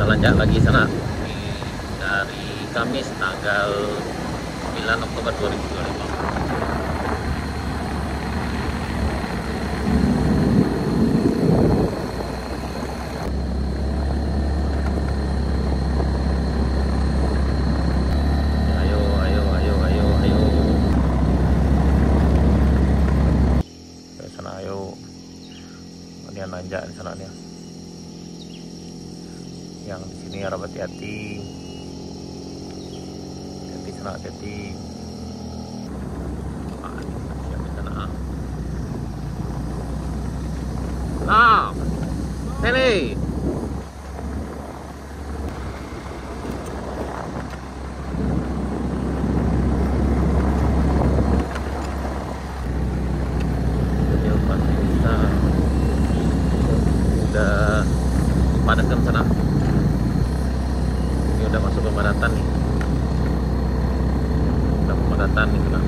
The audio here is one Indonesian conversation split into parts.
Kita lanjut lagi sana dari Kamis tanggal 9 Oktober 2025. Nanjak di sana nih. Yang di sini harap hati-hati. Hati sana hati-hati. Siap di sana. Sini. Udah padat kan sana. Ini udah masuk pemadatan nih. Udah pemadatan nih sana.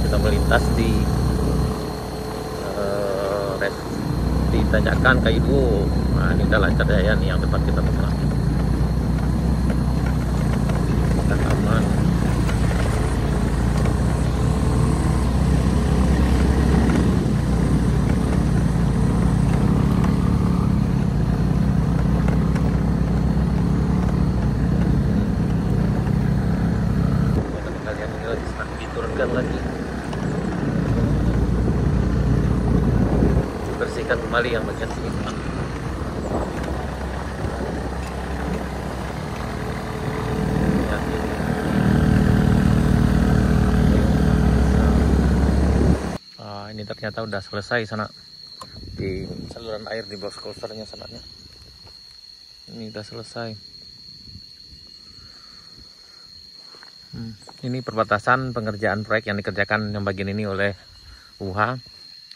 Kita melintas di Tanjakan Kayu. Nah, ini udah lancar ya nih yang tempat kita sana. Udah aman. Diturunkan lagi, dibersihkan kembali yang bagian sini. Ini ternyata udah selesai sana di saluran air di box coasternya sananya. Ini udah selesai. Ini perbatasan pengerjaan proyek yang dikerjakan yang bagian ini oleh UH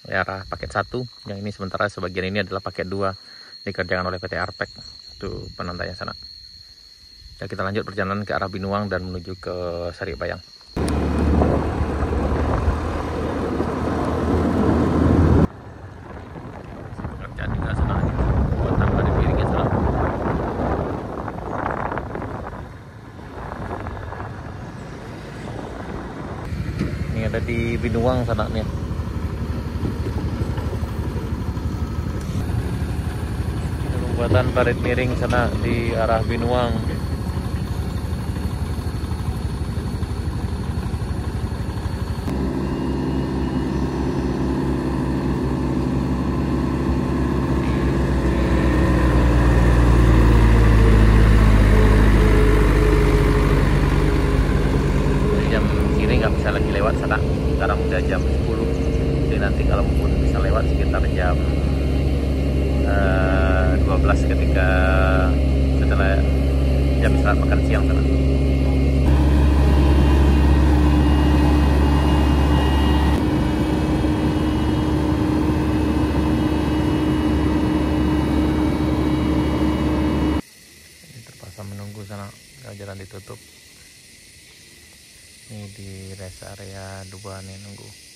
arah paket 1, yang ini sementara sebagian ini adalah paket 2 dikerjakan oleh PT Arpek. Itu penantanya sana. Ya, kita lanjut perjalanan ke arah Binuang dan menuju ke Saribayang. Pekerjaan di sana buat tambah di piringnya sana. Ini ada di Binuang sana nih. Pembuatan parit miring sana di arah Binuang. Jam kiri nggak bisa lagi lewat sana. Sekarang udah jam 10. Jadi nanti kalau pun bisa lewat sekitar jam 12 ketika setelah jam istirahat makan siang sana. Ini terpaksa menunggu sana, jalan ditutup. Ini di rest area 2 nih nunggu.